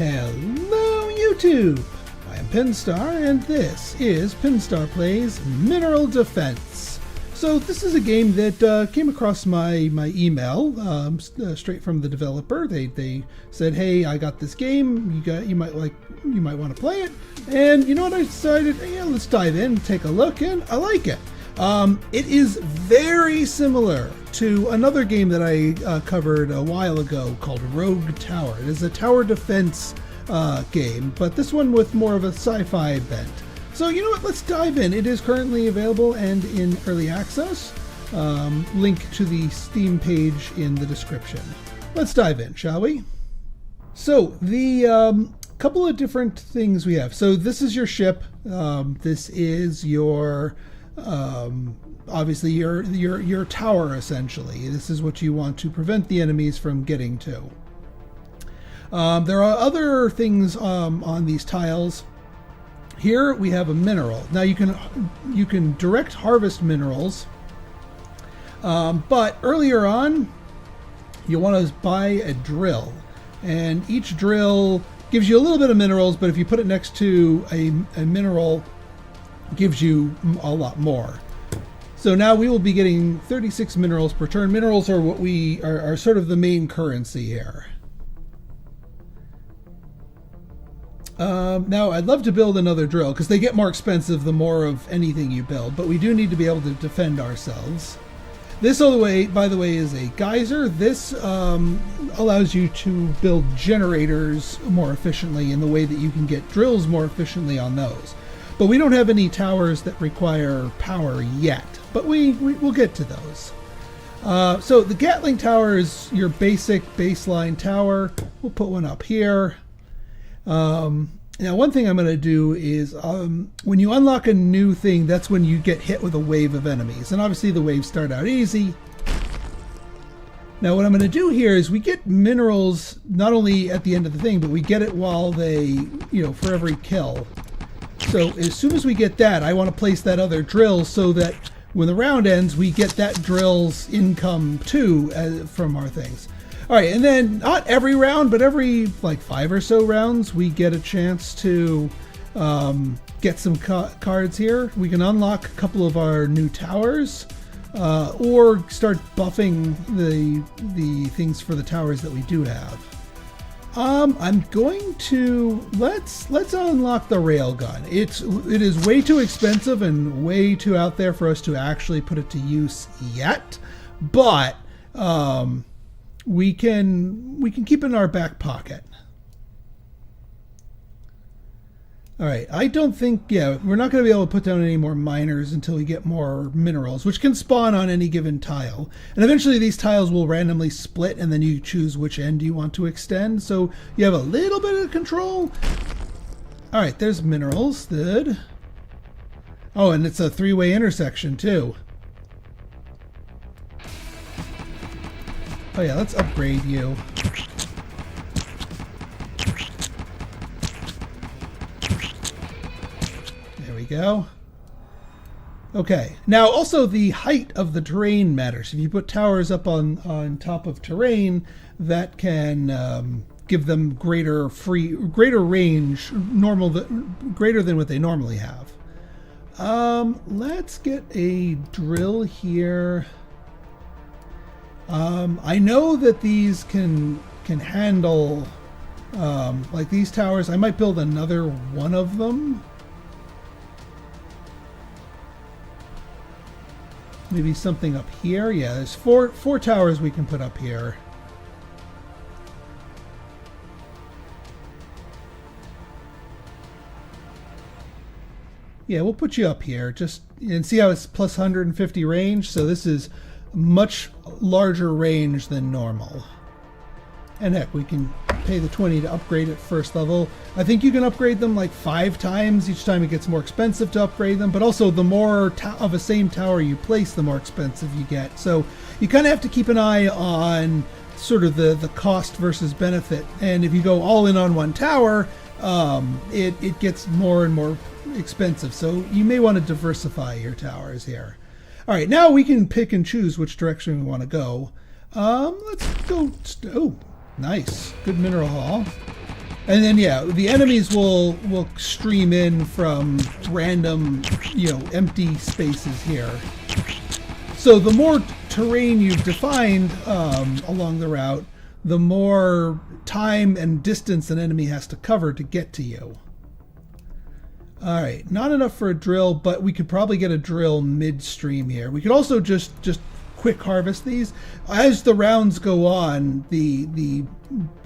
Hello YouTube! I am Pinstar and this is Pinstar Plays Mineral Defense. So this is a game that came across my email straight from the developer. They said, "Hey, I got this game. You might want to play it." And you know what? I decided, yeah, let's dive in, take a look, and I like it. It is very similar to another game that I covered a while ago called Rogue Tower. It is a tower defense game, but this one with more of a sci-fi bent. So you know what, let's dive in. It is currently available and in early access. Link to the Steam page in the description. Let's dive in, shall we? So the couple of different things we have. So this is your ship. This is your obviously your tower, essentially. This is what you want to prevent the enemies from getting to. There are other things on these tiles. Here we have a mineral. Now you can direct harvest minerals, but earlier on you want to buy a drill, and each drill gives you a little bit of minerals, but if you put it next to a mineral, gives you a lot more. So now we will be getting 36 minerals per turn. Minerals are what we are sort of the main currency here. Now I'd love to build another drill because they get more expensive the more of anything you build, but we do need to be able to defend ourselves. This, by the way, is a geyser. This allows you to build generators more efficiently in the way that you can get drills more efficiently on those. But we don't have any towers that require power yet, but we'll get to those. So the Gatling Tower is your basic baseline tower. We'll put one up here. Now one thing I'm going to do is when you unlock a new thing, that's when you get hit with a wave of enemies. And obviously the waves start out easy. Now what I'm going to do here is we get minerals not only at the end of the thing, but we get it while they, for every kill. So as soon as we get that, I want to place that other drill so that when the round ends, we get that drill's income too from our things. All right, and then not every round, but every like 5 or so rounds, we get a chance to get some cards here. We can unlock a couple of our new towers, or start buffing the things for the towers that we do have. I'm going to let's unlock the railgun. It is way too expensive and way too out there for us to actually put it to use yet, but we can keep it in our back pocket. All right, I don't think, we're not going to be able to put down any more miners until we get more minerals, which can spawn on any given tile. And eventually these tiles will randomly split, and then you choose which end you want to extend. So you have a little bit of control. All right, there's minerals, good. Oh, and it's a 3-way intersection too. Oh yeah, let's upgrade you. There we go. Okay, now also the height of the terrain matters. If you put towers up on top of terrain, that can give them greater range, greater than what they normally have. Let's get a drill here. I know that these can handle like these towers. I might build another one of them. Maybe something up here. Yeah, there's four towers we can put up here. Yeah, we'll put you up here. Just and see how it's plus 150 range. So this is much larger range than normal. And heck, we can pay the 20 to upgrade at first level. I think you can upgrade them like 5 times. Each time it gets more expensive to upgrade them, but also the more of a same tower you place, the more expensive you get. So you kind of have to keep an eye on sort of the cost versus benefit. And if you go all in on one tower, it gets more and more expensive. So you may want to diversify your towers here. All right, now we can pick and choose which direction we want to go. Let's go. Oh, nice. Good mineral haul. And then, yeah, the enemies will stream in from random, empty spaces here. So the more terrain you've defined along the route, the more time and distance an enemy has to cover to get to you. All right, not enough for a drill, but we could probably get a drill midstream here. We could also just quick harvest these. As the rounds go on, the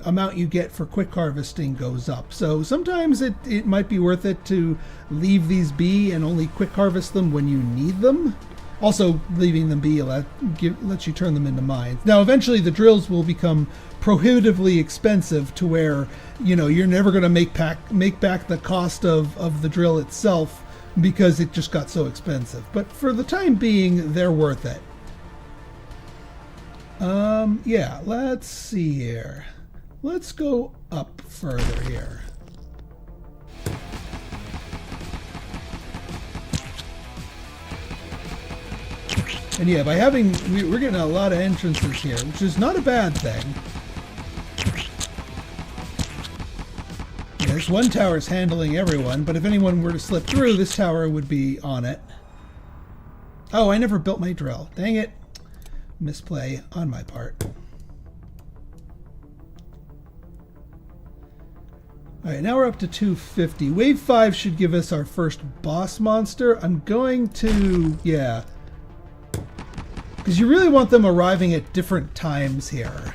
amount you get for quick harvesting goes up. So sometimes it might be worth it to leave these be and only quick harvest them when you need them. Also, leaving them be lets you turn them into mines. Now, eventually the drills will become prohibitively expensive to where, you're never going to make back the cost of the drill itself because it just got so expensive. But for the time being, they're worth it. Yeah, let's see here. Let's go up further here. And yeah, by we're getting a lot of entrances here, which is not a bad thing. Yeah, this one tower is handling everyone, but if anyone were to slip through, this tower would be on it. Oh, I never built my drill. Dang it. Misplay on my part. Alright, now we're up to 250. Wave 5 should give us our first boss monster. I'm going to... yeah. Because you really want them arriving at different times here.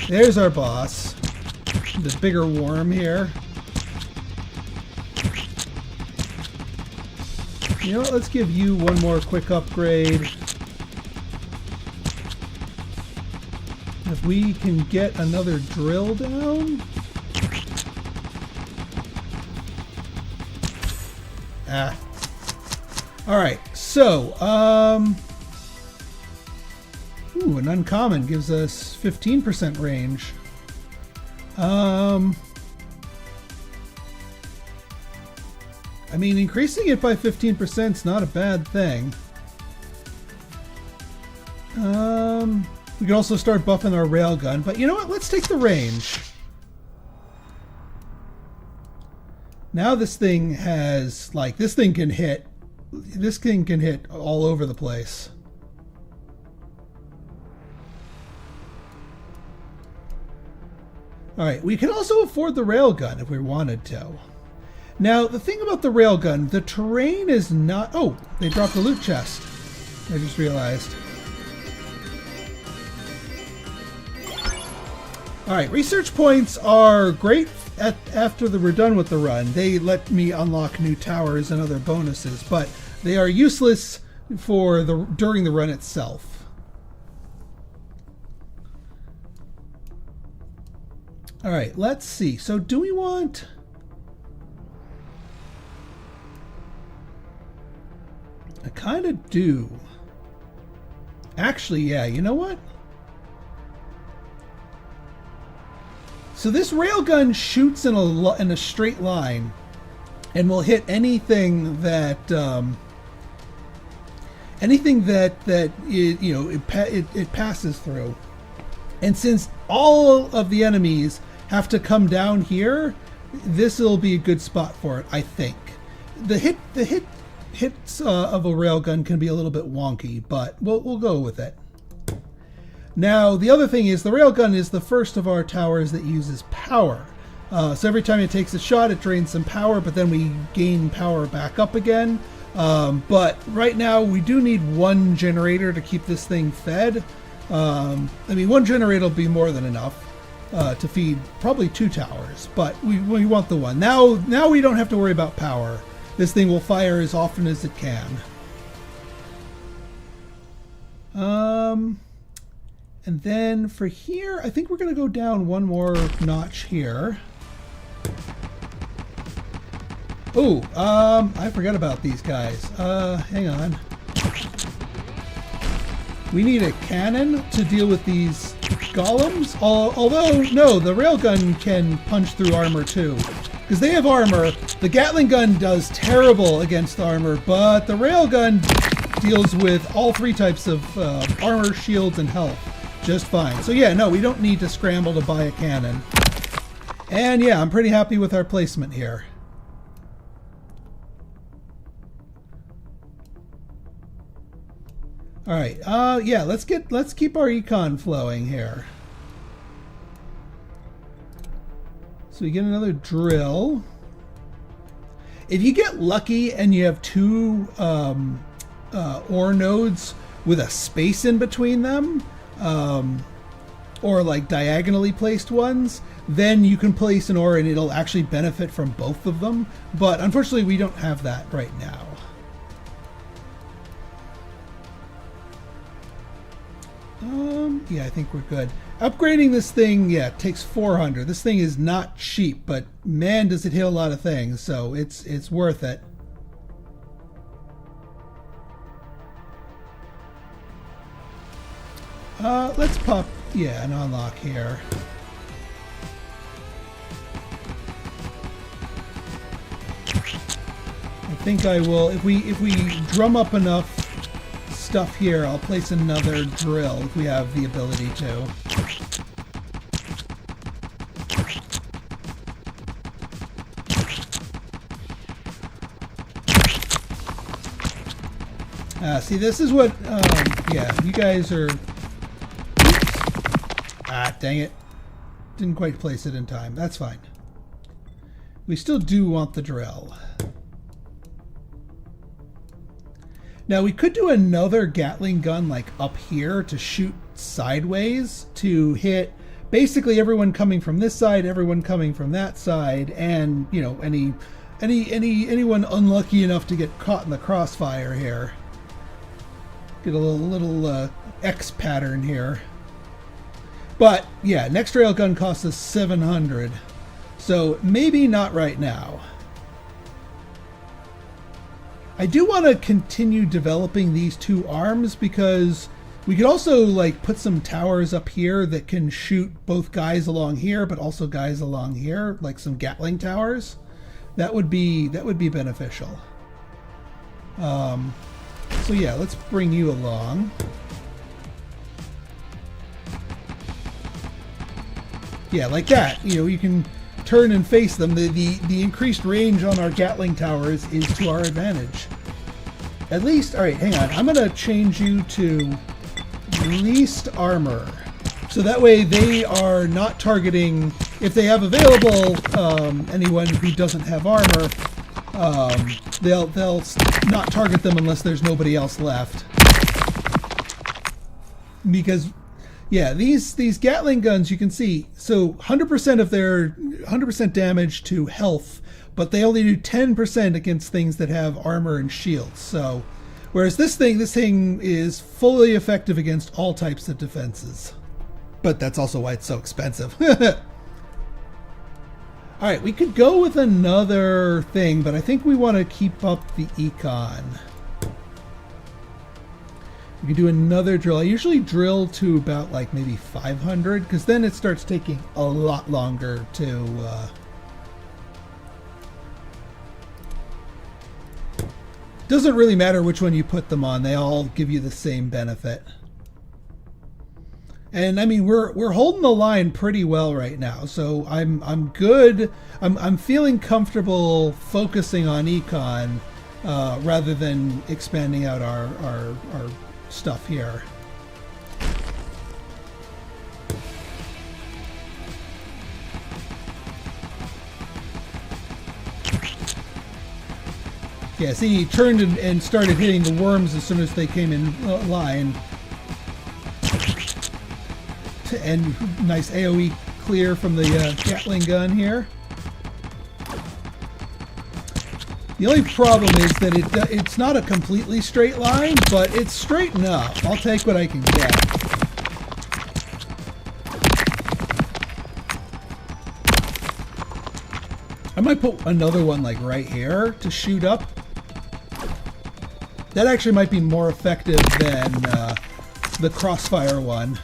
There's our boss. The bigger worm here. You know what, let's give you one more quick upgrade. If we can get another drill down. Alright, so, ooh, an uncommon gives us 15% range. I mean, increasing it by 15% is not a bad thing. We can also start buffing our railgun, but you know what? Let's take the range. Now this thing has, this thing can hit all over the place. Alright, we can also afford the railgun if we wanted to. Now, the thing about the railgun, the terrain is not... oh, they dropped the loot chest. I just realized. Alright, research points are great after we're done with the run. They let me unlock new towers and other bonuses, but they are useless for during the run itself. Alright, let's see. So do we want... I kind of do. Actually, yeah, you know what? So this railgun shoots in a straight line and will hit anything that it passes through. And since all of the enemies have to come down here, this will be a good spot for it, I think. The hits of a railgun can be a little bit wonky, but we'll go with it. Now, the other thing is the railgun is the first of our towers that uses power. So every time it takes a shot, it drains some power, but then we gain power back up again. But right now, we do need one generator to keep this thing fed. I mean, one generator will be more than enough to feed probably 2 towers, but we want the one. Now we don't have to worry about power. This thing will fire as often as it can. And then for here, I think we're going to go down one more notch here. Oh, I forgot about these guys. Hang on. We need a cannon to deal with these golems. Although, no, the railgun can punch through armor too. Because they have armor. The Gatling gun does terrible against armor, but the railgun deals with all 3 types of armor, shields, and health just fine. So yeah, no, we don't need to scramble to buy a cannon. And yeah, I'm pretty happy with our placement here. All right. Yeah, let's keep our econ flowing here. So we get another drill. If you get lucky and you have two ore nodes with a space in between them, or like diagonally placed ones, then you can place an ore and it'll actually benefit from both of them. But unfortunately, we don't have that right now. Yeah, I think we're good. Upgrading this thing, yeah, takes 400. This thing is not cheap, but man, does it hit a lot of things, so it's worth it. Let's pop, yeah, an unlock here. I think I will, if we drum up enough stuff here, I'll place another drill if we have the ability to. See, this is what, yeah, you guys are... Ah, dang it. Didn't quite place it in time. That's fine. We still do want the drill. Now, we could do another Gatling gun, like, up here to shoot sideways to hit basically everyone coming from this side, everyone coming from that side, and, you know, anyone unlucky enough to get caught in the crossfire here. Get a little X pattern here. But yeah, next railgun costs us 700, so maybe not right now. I do want to continue developing these two arms because we could also like put some towers up here that can shoot both guys along here, but also guys along here, like some Gatling towers. That would be beneficial. So yeah, let's bring you along. Yeah, like that. You know, you can turn and face them. The increased range on our Gatling towers is to our advantage. At least, all right, hang on. I'm going to change you to least armor. So that way they are not targeting, if they have available anyone who doesn't have armor, they'll not target them unless there's nobody else left. Because, yeah, these Gatling guns, you can see, so 100% of their 100% damage to health, but they only do 10% against things that have armor and shields. So, whereas this thing is fully effective against all types of defenses. But that's also why it's so expensive. All right, we could go with another thing, but I think we want to keep up the econ. We could do another drill. I usually drill to about like maybe 500, because then it starts taking a lot longer to... Doesn't really matter which one you put them on. They all give you the same benefit. And I mean, we're holding the line pretty well right now, so I'm good. I'm feeling comfortable focusing on econ rather than expanding out our stuff here. Yeah, see, he turned and started hitting the worms as soon as they came in line. And nice AoE clear from the Gatling gun here. The only problem is that it's not a completely straight line, but it's straight enough. I'll take what I can get. I might put another one like right here to shoot up. That actually might be more effective than the crossfire one.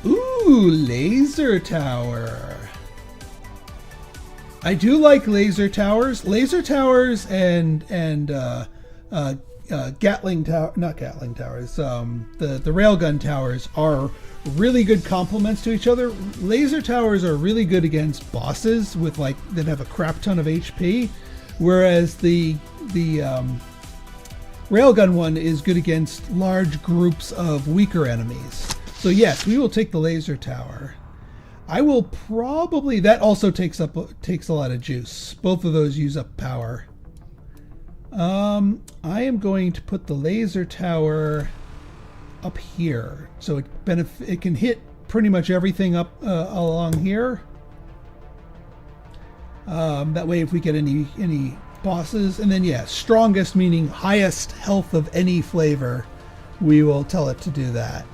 Ooh, laser tower. I do like laser towers. Laser towers and Gatling tower, not Gatling towers. The railgun towers are really good complements to each other. Laser towers are really good against bosses with that have a crap ton of HP, whereas the railgun one is good against large groups of weaker enemies. So yes, we will take the laser tower. I will probably, that also takes a lot of juice. Both of those use up power. I am going to put the laser tower up here, so it can hit pretty much everything up along here. That way, if we get any bosses, and then yeah, strongest meaning highest health of any flavor, we will tell it to do that.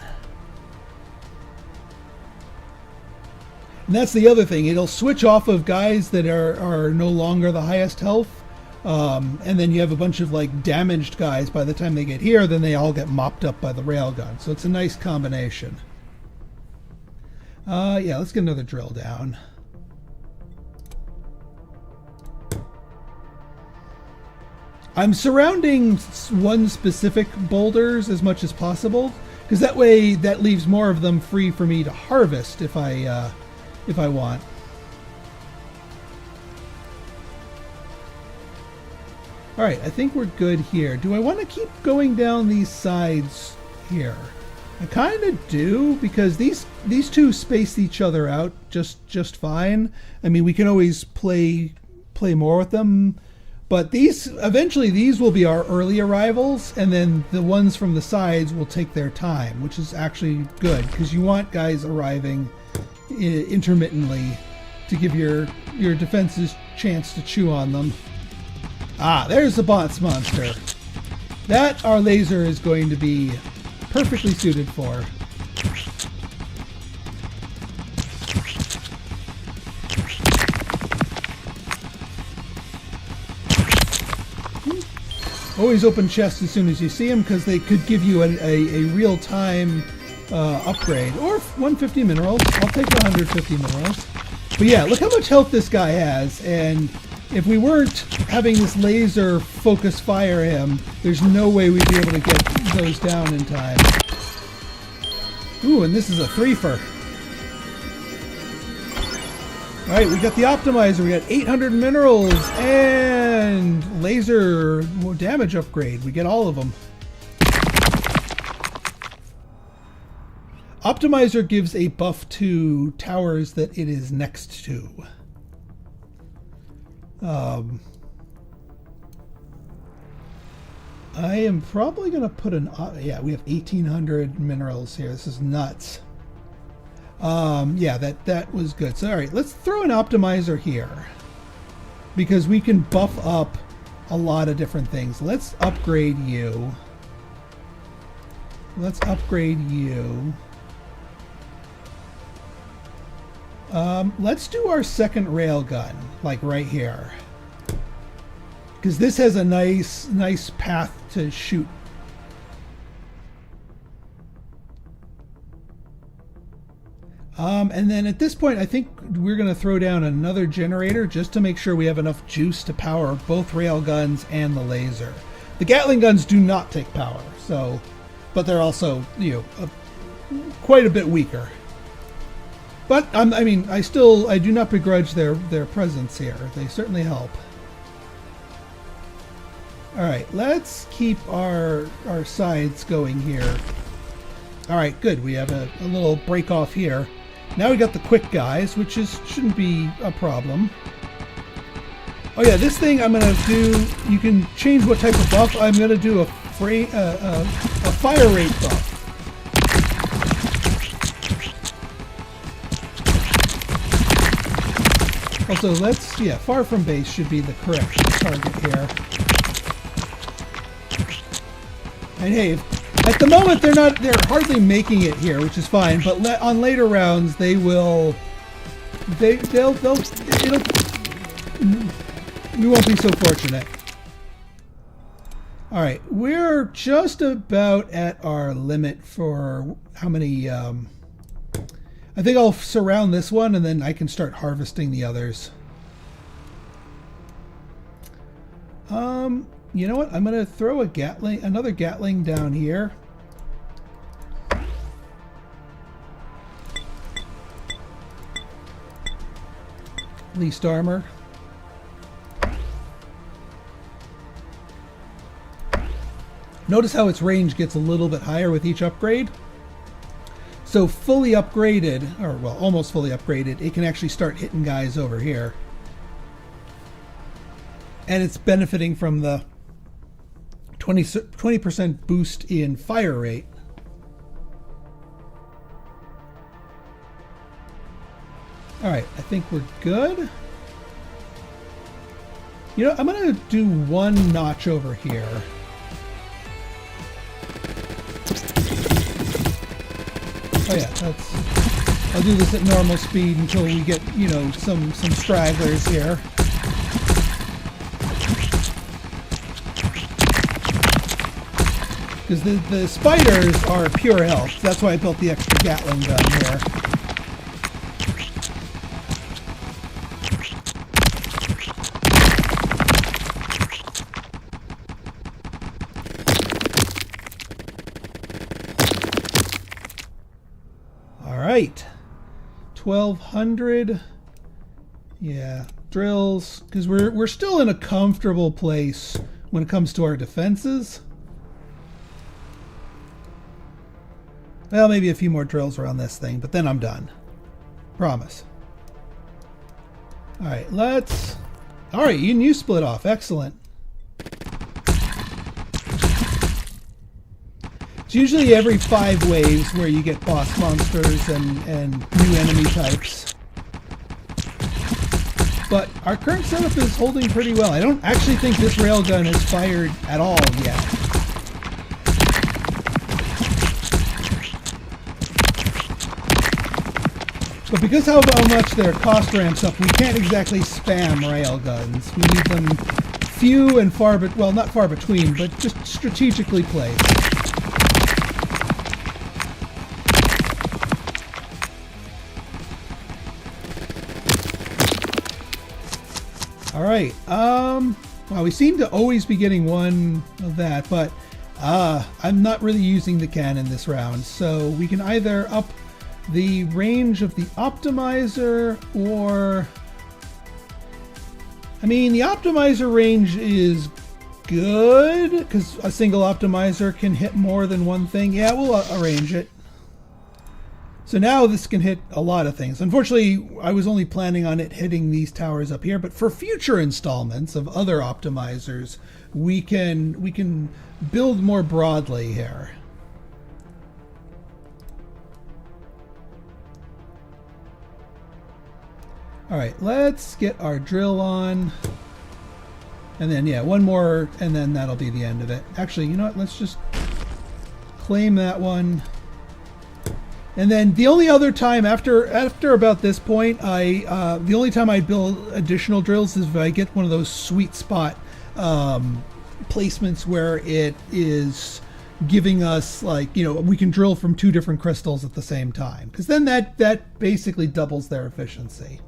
And that's the other thing; it'll switch off of guys that are no longer the highest health. And then you have a bunch of damaged guys. By the time they get here, then they all get mopped up by the railgun. So it's a nice combination. Yeah, let's get another drill down. I'm surrounding one specific boulders as much as possible, because that way that leaves more of them free for me to harvest if I want. All right, I think we're good here. Do I want to keep going down these sides here? I kind of do, because these two space each other out just fine. I mean, we can always play more with them, but eventually these will be our early arrivals, and then the ones from the sides will take their time, which is actually good, because you want guys arriving intermittently to give your defenses chance to chew on them. Ah, there's the boss monster. That our laser is going to be perfectly suited for. Always open chests as soon as you see them, because they could give you a real-time upgrade. Or 150 minerals. I'll take 150 minerals. But yeah, look how much health this guy has, and if we weren't having this laser focus fire him, there's no way we'd be able to get those down in time. Ooh, and this is a threefer. Alright, we got the optimizer, we got 800 minerals, and laser damage upgrade. We get all of them. Optimizer gives a buff to towers that it is next to. I am probably going to put yeah, we have 1,800 minerals here. This is nuts. Yeah, that was good. So, all right, let's throw an optimizer here, because we can buff up a lot of different things. Let's upgrade you. Let's upgrade you. Let's do our second railgun, like right here, because this has a nice path to shoot. And then at this point, I think we're going to throw down another generator just to make sure we have enough juice to power both railguns and the laser. The Gatling guns do not take power, so, but they're also, quite a bit weaker. But I mean, I do not begrudge their presence here. They certainly help. All right, let's keep our sides going here. All right, good. We have a little break off here. Now we got the quick guys, which shouldn't be a problem. Oh yeah, this thing I'm gonna do. You can change what type of buff. I'm gonna do a fire rate buff. Also, far from base should be the correct target here. And hey, at the moment they're hardly making it here, which is fine. But on later rounds, we won't be so fortunate. All right, we're just about at our limit for how many. I think I'll surround this one, and then I can start harvesting the others. you know what? I'm going to throw another Gatling down here. Least armor. Notice how its range gets a little bit higher with each upgrade. So fully upgraded, or well, almost fully upgraded, it can actually start hitting guys over here. And it's benefiting from the 20% boost in fire rate. All right, I think we're good. You know, I'm going to do one notch over here. Oh yeah, I'll do this at normal speed until we get, you know, some stragglers here. Because the spiders are pure health. That's why I built the extra Gatling gun here. Right, 1200. Yeah, drills, because we're still in a comfortable place when it comes to our defenses. Well, maybe a few more drills around this thing, but then I'm done. Promise. All right, let's. All right, you split off. Excellent. It's usually every 5 waves where you get boss monsters and new enemy types. But our current setup is holding pretty well. I don't actually think this railgun has fired at all yet. But because how much their cost ramps up, we can't exactly spam railguns. We need them few and far, well, not far between, but just strategically placed. All right. Well, we seem to always be getting one of that, but I'm not really using the cannon this round, so we can either up the range of the optimizer, or I mean, the optimizer range is good because a single optimizer can hit more than one thing. Yeah, we'll arrange it. So now this can hit a lot of things. Unfortunately, I was only planning on it hitting these towers up here, but for future installments of other optimizers, we can build more broadly here. All right, let's get our drill on. And then, yeah, one more, and then that'll be the end of it. Actually, you know what? Let's just claim that one. And then the only other time after about this point, the only time I build additional drills is if I get one of those sweet spot placements where it is giving us, like, you know, we can drill from 2 different crystals at the same time, because then that basically doubles their efficiency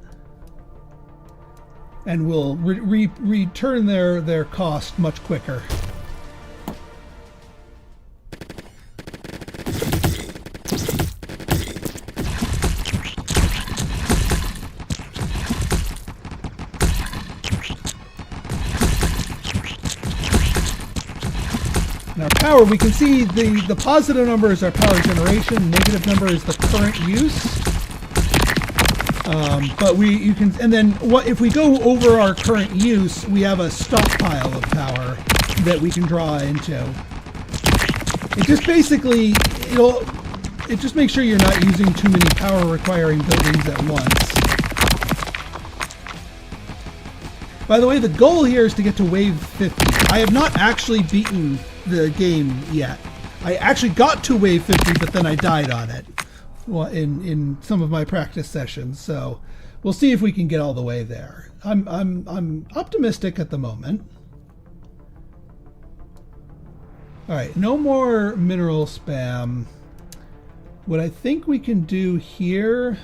and will return their cost much quicker. Now power, we can see the positive number is our power generation, negative number is the current use. But you can, and then what if we go over our current use, we have a stockpile of power that we can draw into. It just basically, it just makes sure you're not using too many power requiring buildings at once. By the way, the goal here is to get to wave 50. I have not actually beaten the game yet. I actually got to wave 50, but then I died on it in some of my practice sessions. So we'll see if we can get all the way there. I'm optimistic at the moment. All right, no more mineral spam. What I think we can do here,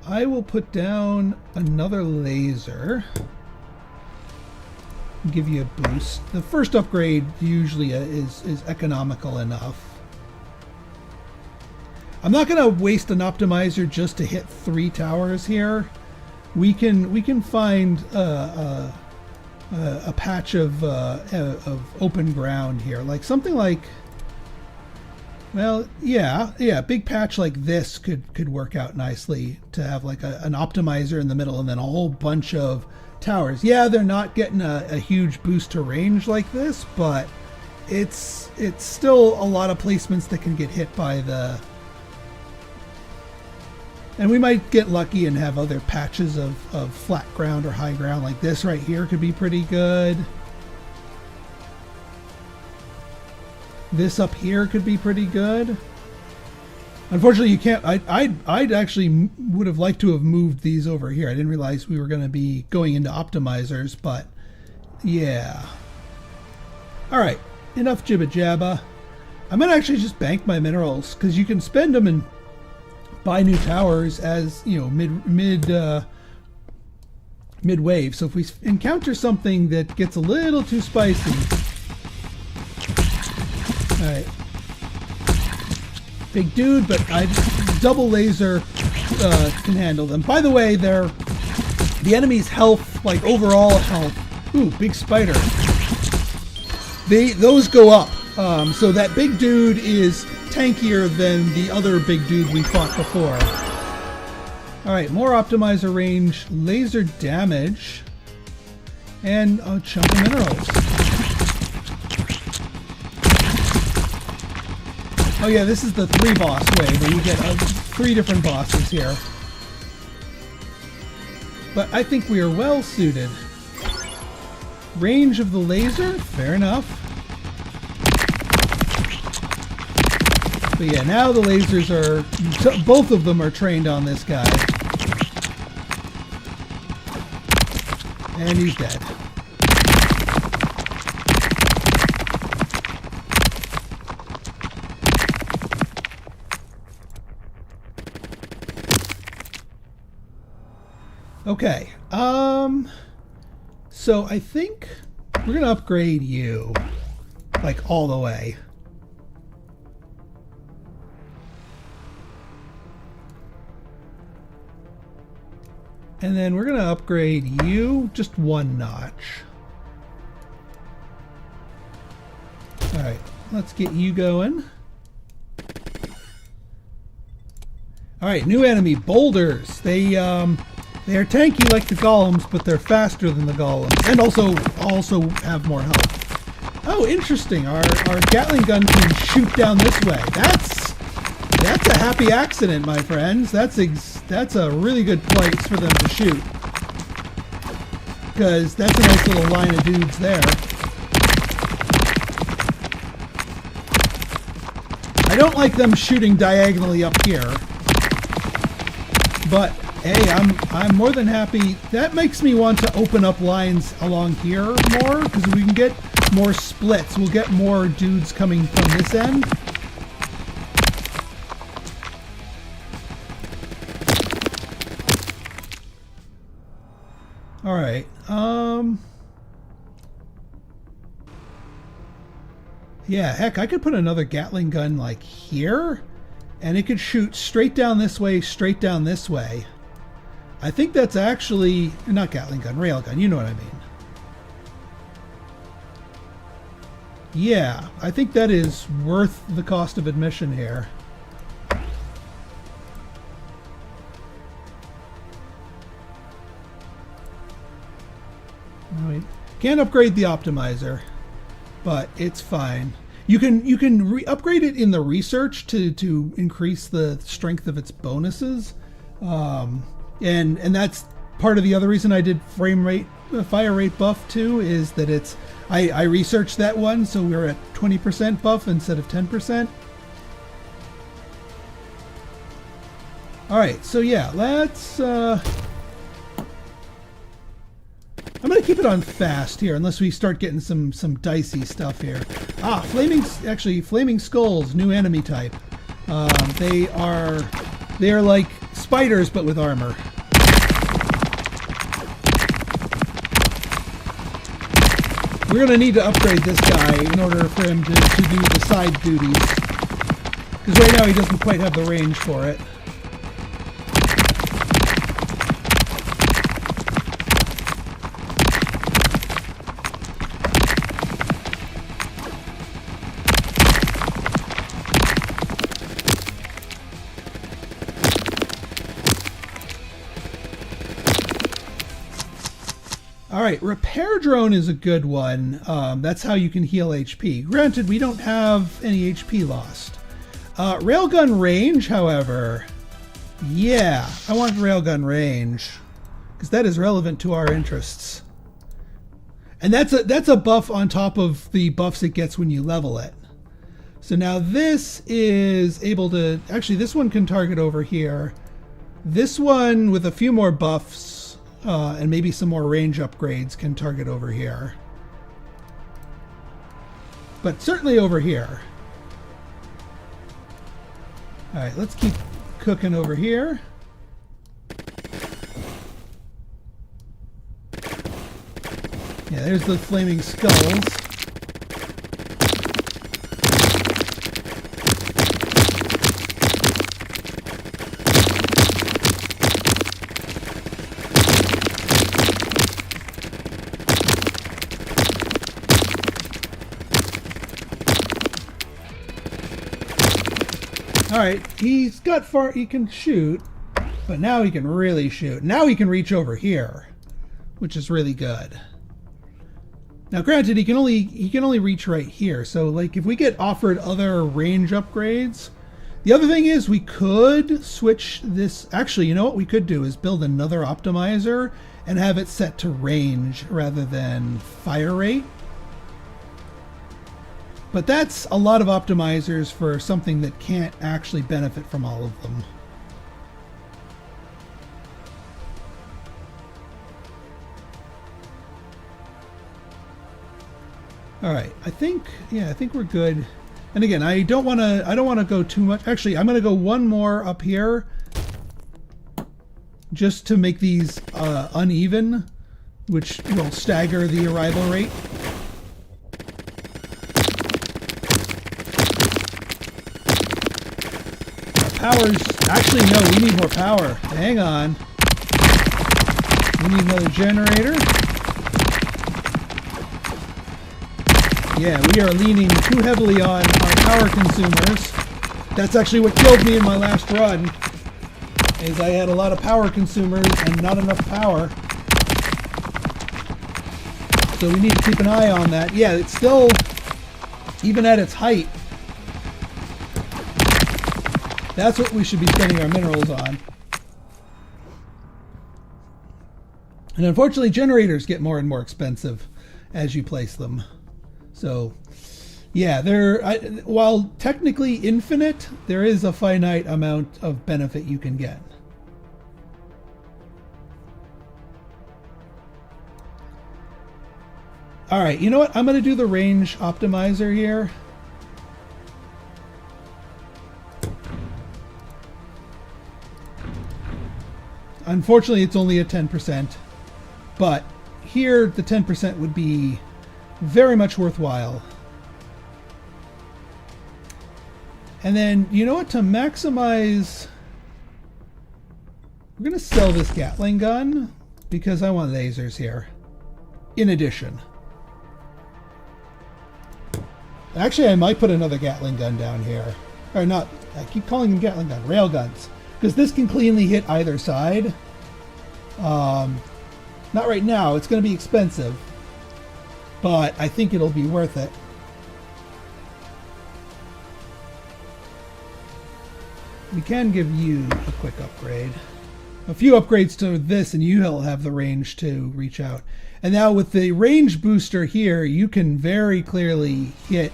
I will put down another laser. give you a boost. The first upgrade usually is economical enough. I'm not going to waste an optimizer just to hit 3 towers here. We can find a patch of open ground here, like something like, well, yeah, big patch like this could work out nicely to have like an optimizer in the middle and then a whole bunch of towers. Yeah, they're not getting a huge boost to range like this, but it's still a lot of placements that can get hit by the. And we might get lucky and have other patches of flat ground or high ground like this right here could be pretty good. This up here could be pretty good. Unfortunately, you can't. I'd actually would have liked to have moved these over here. I didn't realize we were going to be going into optimizers, but yeah. All right, enough jibba jabba. I'm going to actually just bank my minerals because you can spend them and buy new towers as, you know, mid wave. So if we encounter something that gets a little too spicy, all right, big dude, but double laser can handle them. By the way, the enemy's health, like overall health, ooh, big spider. Those go up. So that big dude is tankier than the other big dude we fought before. Alright, more optimizer range, laser damage, and a chunk of minerals. Oh yeah, this is the 3 boss way, where you get 3 different bosses here. But I think we are well suited. Range of the laser, fair enough. But yeah, now the lasers are, both of them are trained on this guy. And he's dead. Okay, so I think we're gonna upgrade you, like all the way. And then we're going to upgrade you just 1 notch. All right, let's get you going. All right, new enemy, boulders. They are tanky like the golems, but they're faster than the golems, and also have more health. Oh, interesting. Our Gatling gun can shoot down this way. That's a happy accident, my friends. That's a really good place for them to shoot, because that's a nice little line of dudes there. I don't like them shooting diagonally up here, but hey, I'm more than happy. That makes me want to open up lines along here more, because we can get more splits. We'll get more dudes coming from this end. All right. Yeah, heck, I could put another Gatling gun like here, and it could shoot straight down this way, straight down this way. I think that's actually not Gatling gun, railgun. You know what I mean? Yeah, I think that is worth the cost of admission here. Right. Can't upgrade the optimizer, but it's fine. You can upgrade it in the research to increase the strength of its bonuses, and that's part of the other reason I did fire rate buff too, is that it's I researched that one, so we're at 20% buff instead of 10%. All right, so yeah, let's. I'm going to keep it on fast here, unless we start getting some dicey stuff here. Ah, flaming skulls, new enemy type. They are like spiders, but with armor. We're going to need to upgrade this guy in order for him to do the side duties. Because right now he doesn't quite have the range for it. Alright, Repair Drone is a good one. That's how you can heal HP. Granted, we don't have any HP lost. Railgun range, however, yeah, I want railgun range because that is relevant to our interests. And that's a buff on top of the buffs it gets when you level it. So now this is able to, actually this one can target over here. This one with a few more buffs and maybe some more range upgrades can target over here. But certainly over here. Alright, let's keep cooking over here. Yeah, there's the flaming skulls. Alright, he's got far, he can shoot, but now he can really shoot. Now he can reach over here, which is really good. Now granted, he can only reach right here, so like if we get offered other range upgrades, the other thing is we could switch this, actually you know what we could do is build another optimizer and have it set to range rather than fire rate. But that's a lot of optimizers for something that can't actually benefit from all of them. All right, I think we're good. And again, I don't want to go too much. Actually, I'm going to go one more up here just to make these uneven, which will stagger the arrival rate. Power's actually no, we need more power. Hang on. We need another generator. Yeah, we are leaning too heavily on our power consumers. That's actually what killed me in my last run, is I had a lot of power consumers and not enough power. So we need to keep an eye on that. Yeah, it's still, even at its height, that's what we should be spending our minerals on. And unfortunately, generators get more and more expensive as you place them. So, yeah, while technically infinite, there is a finite amount of benefit you can get. All right, you know what? I'm going to do the range optimizer here. Unfortunately, it's only a 10%, but here the 10% would be very much worthwhile. And then, you know what, to maximize, we're going to sell this Gatling gun because I want lasers here, in addition. Actually, I might put another Gatling gun down here. Or not, I keep calling them Gatling gun, rail guns. Because this can cleanly hit either side. Not right now, it's going to be expensive. But I think it'll be worth it. We can give you a quick upgrade. A few upgrades to this and you'll have the range to reach out. And now with the range booster here, you can very clearly hit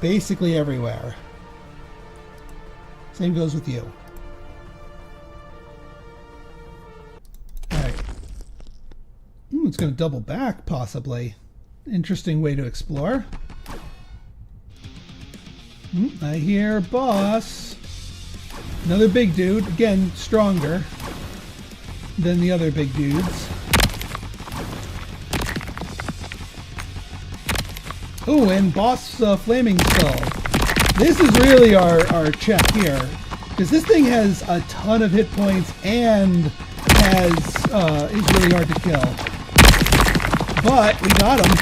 basically everywhere. Same goes with you. It's going to double back, possibly. Interesting way to explore. I hear boss. Another big dude. Again, stronger than the other big dudes. Oh, and boss flaming skull. This is really our check here, because this thing has a ton of hit points and is really hard to kill. But we got him.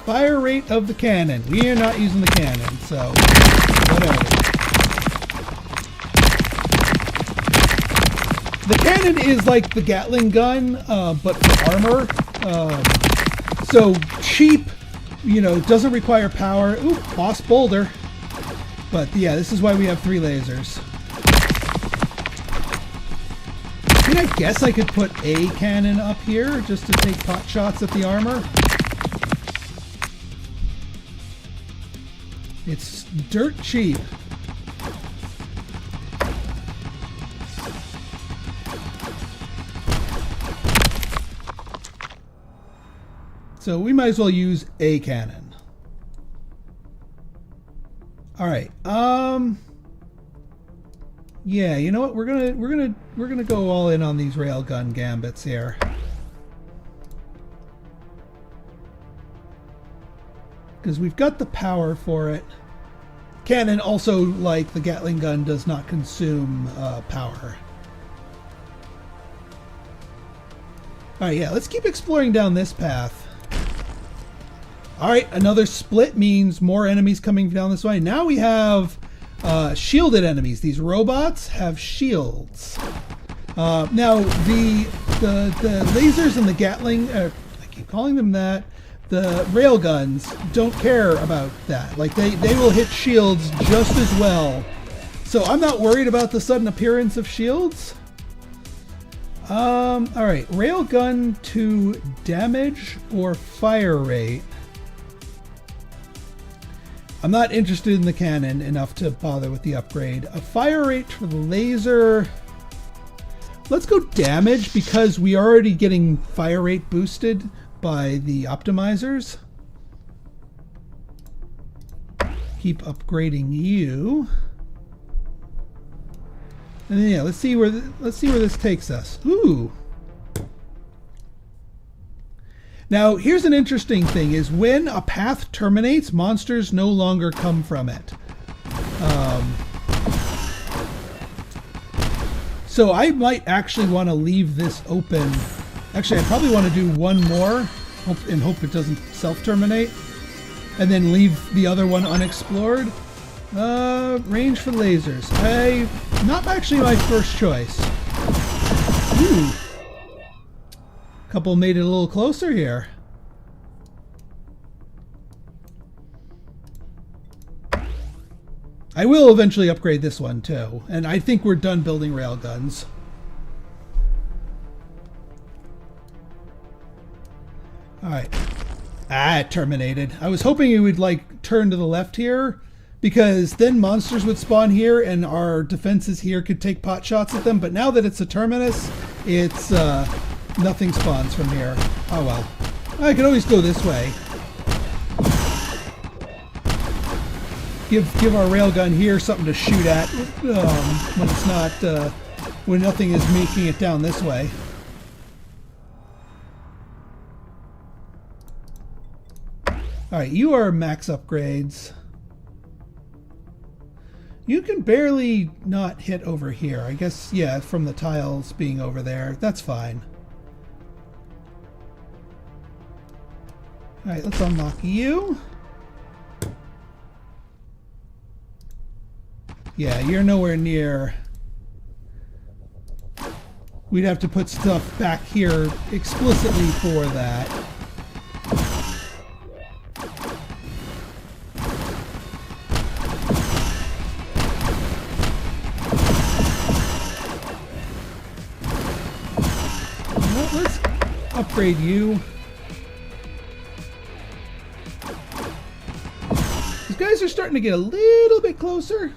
Fire rate of the cannon. We are not using the cannon, so whatever. The cannon is like the Gatling gun, but for armor. So cheap, doesn't require power. Ooh, boss boulder. But yeah, this is why we have 3 lasers. I mean, I guess I could put a cannon up here just to take pot shots at the armor. It's dirt cheap. So we might as well use a cannon. All right. Yeah, you know what? We're gonna go all in on these railgun gambits here. Because we've got the power for it. Cannon also, like the Gatling gun, does not consume power. Alright, yeah, let's keep exploring down this path. Alright, another split means more enemies coming down this way. Now we have shielded enemies. These robots have shields. Now, the lasers and the Gatling, I keep calling them that, the railguns don't care about that. Like, they will hit shields just as well. So I'm not worried about the sudden appearance of shields. Alright, railgun to damage or fire rate. I'm not interested in the cannon enough to bother with the upgrade. A fire rate for the laser. Let's go damage because we are already getting fire rate boosted by the optimizers. Keep upgrading you. And then, yeah, let's see where this takes us. Ooh. Now, here's an interesting thing, is when a path terminates, monsters no longer come from it. So I might actually want to leave this open. Actually, I probably want to do one more and hope it doesn't self-terminate. And then leave the other one unexplored. Range for lasers. Not actually my first choice. Ooh. Couple made it a little closer here. I will eventually upgrade this one too, and I think we're done building railguns. Alright. It terminated. I was hoping it would like turn to the left here, because then monsters would spawn here and our defenses here could take pot shots at them, but now that it's a terminus, it's nothing spawns from here. Oh well. I could always go this way. Give our railgun here something to shoot at when it's not when nothing is making it down this way. Alright, you are max upgrades. You can barely not hit over here. I guess, yeah, from the tiles being over there. That's fine. Alright, let's unlock you. Yeah, you're nowhere near. We'd have to put stuff back here explicitly for that. Well, let's upgrade you. These guys are starting to get a little bit closer.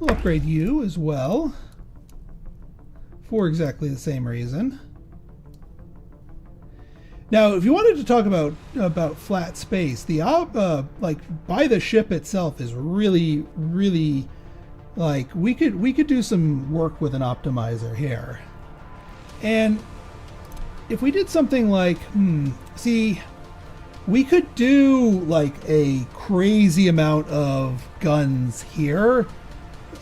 We'll upgrade you as well for exactly the same reason. Now, if you wanted to talk about flat space, the like by the ship itself is really like we could do some work with an optimizer here. And if we did something like, see, we could do like a crazy amount of guns here,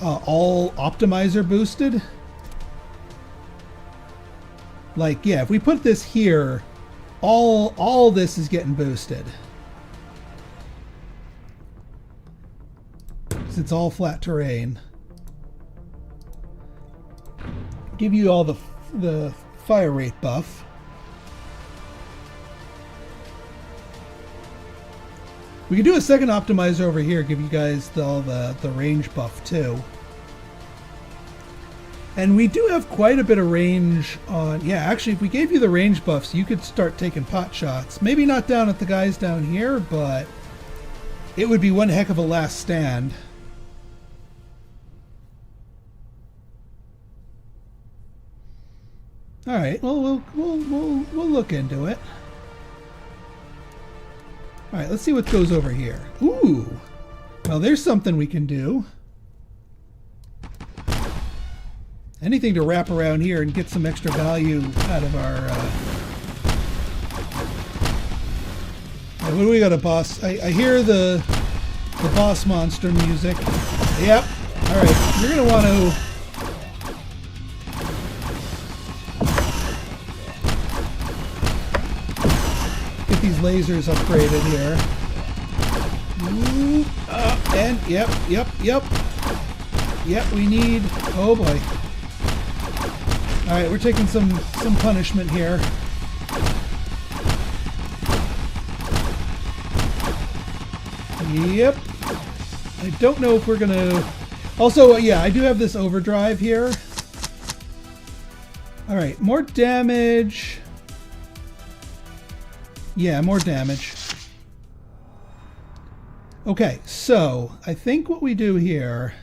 all optimizer boosted. Like, yeah, if we put this here, all this is getting boosted. Because it's all flat terrain. Give you all the fire rate buff. We could do a second optimizer over here, give you guys all the range buff too. And we do have quite a bit of range on... Yeah, actually, if we gave you the range buffs, you could start taking pot shots. Maybe not down at the guys down here, but it would be one heck of a last stand. All right, well, we'll look into it. All right, let's see what goes over here. Ooh, well, there's something we can do. Anything to wrap around here and get some extra value out of our... what do we got, a boss? I hear the boss monster music. Yep. All right, you're going to want to... get these lasers upgraded here. Ooh, and yep. Yep, we need... Oh, boy. All right, we're taking some punishment here. Yep. I don't know if we're gonna... Also, yeah, I do have this overdrive here. All right, more damage. Yeah, more damage. Okay, so I think what we do here...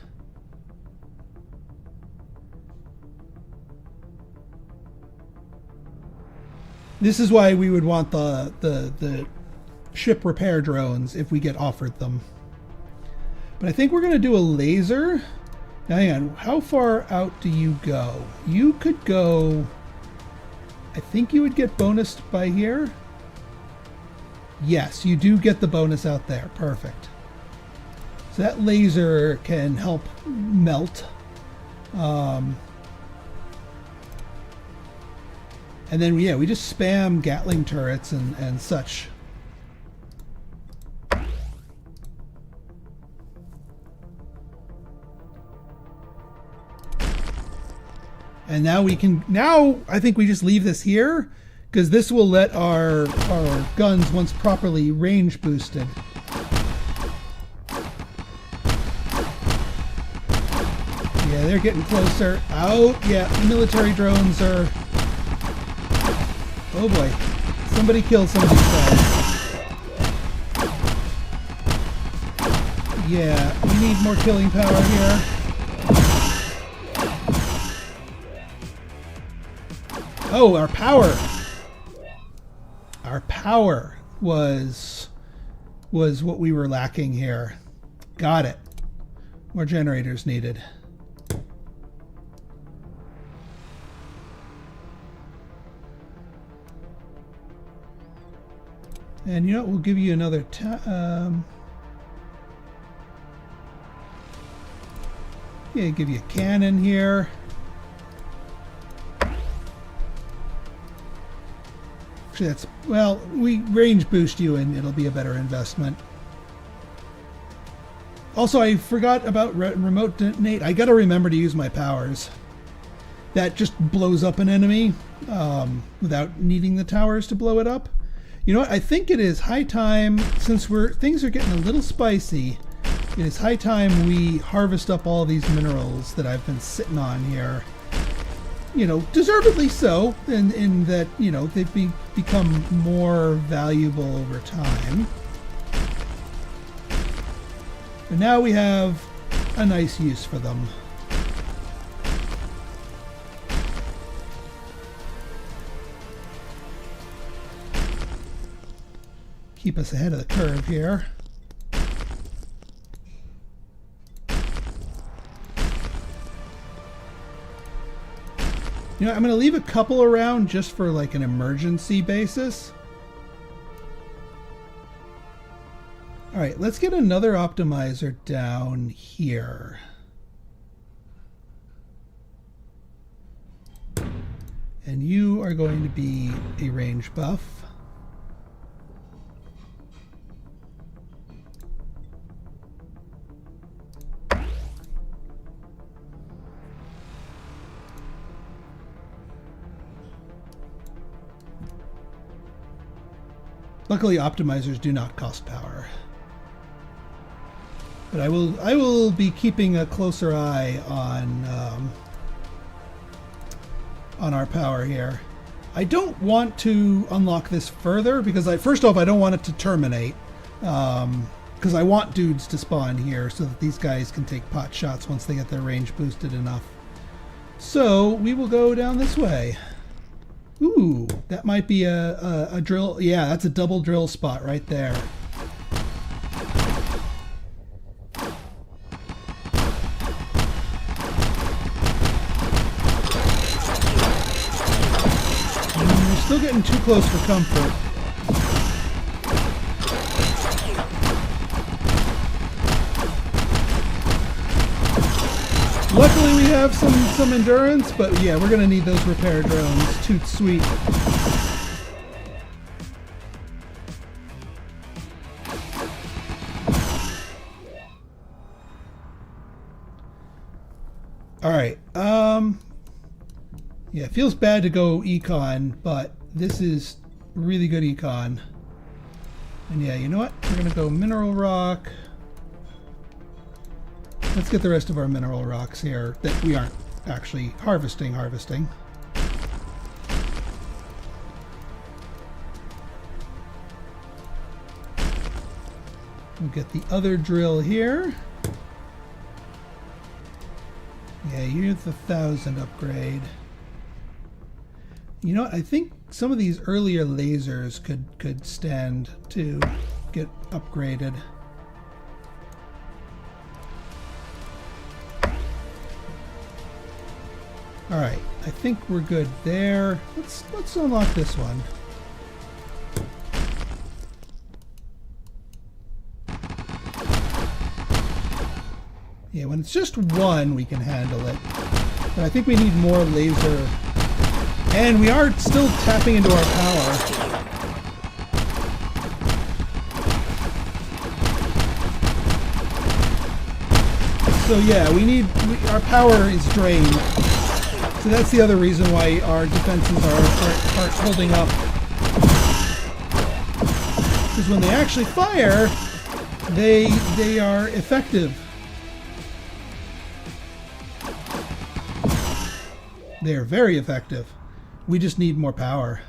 This is why we would want the ship repair drones if we get offered them. But I think we're going to do a laser. Now hang on, how far out do you go? You could go... I think you would get bonused by here. Yes, you do get the bonus out there. Perfect. So that laser can help melt. And then, yeah, we just spam Gatling turrets and such. And now we can... Now, I think we just leave this here, because this will let our guns, once properly range boosted... Yeah, they're getting closer. Out. Yeah, the military drones are... Oh boy. Somebody kill some of these guys. Yeah, we need more killing power here. Oh, our power! Our power was what we were lacking here. Got it. More generators needed. And you know what, we'll give you another yeah, give you a cannon here. Actually, that's, well, we range boost you and it'll be a better investment. Also, I forgot about remote detonate. I gotta remember to use my powers. That just blows up an enemy without needing the towers to blow it up. You know what? I think it is high time, since things are getting a little spicy, it is high time we harvest up all these minerals that I've been sitting on here. You know, deservedly so, in that, you know, they've become more valuable over time. But now we have a nice use for them. Keep us ahead of the curve here. You know, I'm going to leave a couple around just for like an emergency basis. All right, let's get another optimizer down here. And you are going to be a range buff. Luckily, optimizers do not cost power. But I will be keeping a closer eye on our power here. I don't want to unlock this further because first off, I don't want it to terminate. Because I want dudes to spawn here so that these guys can take pot shots once they get their range boosted enough. So we will go down this way. Ooh, that might be a drill. Yeah, that's a double drill spot right there. We're still getting too close for comfort. Luckily we have some endurance, but yeah, we're gonna need those repair drones. Toot sweet. Alright, yeah, it feels bad to go econ, but this is really good econ. And yeah, you know what? We're gonna go mineral rock. Let's get the rest of our mineral rocks here that we aren't actually harvesting. We'll get the other drill here. Yeah, here's the 1000 upgrade. You know what? I think some of these earlier lasers could stand to get upgraded. All right, I think we're good there. Let's unlock this one. Yeah, when it's just one, we can handle it. But I think we need more laser. And we are still tapping into our power. So yeah, our power is drained. So that's the other reason why our defenses aren't holding up. Because when they actually fire, they are effective. They are very effective. We just need more power.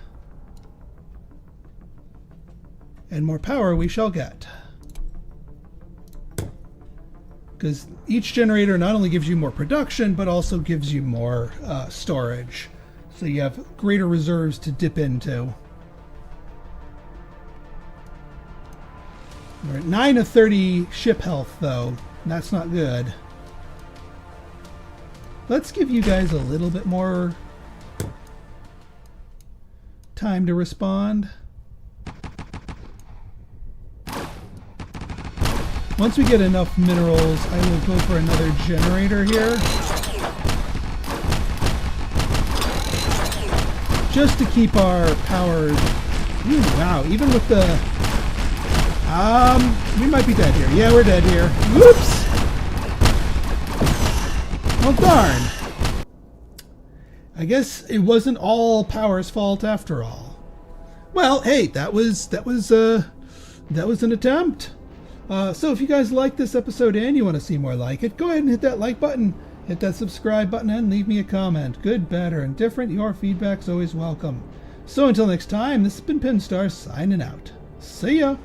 And more power we shall get. Because each generator not only gives you more production, but also gives you more storage. So you have greater reserves to dip into. We're at 9 of 30 ship health, though. That's not good. Let's give you guys a little bit more time to respond. Once we get enough minerals, I will go for another generator here. Just to keep our power... Ooh, wow, even with the... we might be dead here. Yeah, we're dead here. Whoops! Well, darn. I guess it wasn't all power's fault after all. Well, hey, that was an attempt. So if you guys like this episode and you want to see more like it, go ahead and hit that like button, hit that subscribe button, and leave me a comment. Good, bad, or indifferent, your feedback's always welcome. So until next time, this has been Pinstar signing out. See ya!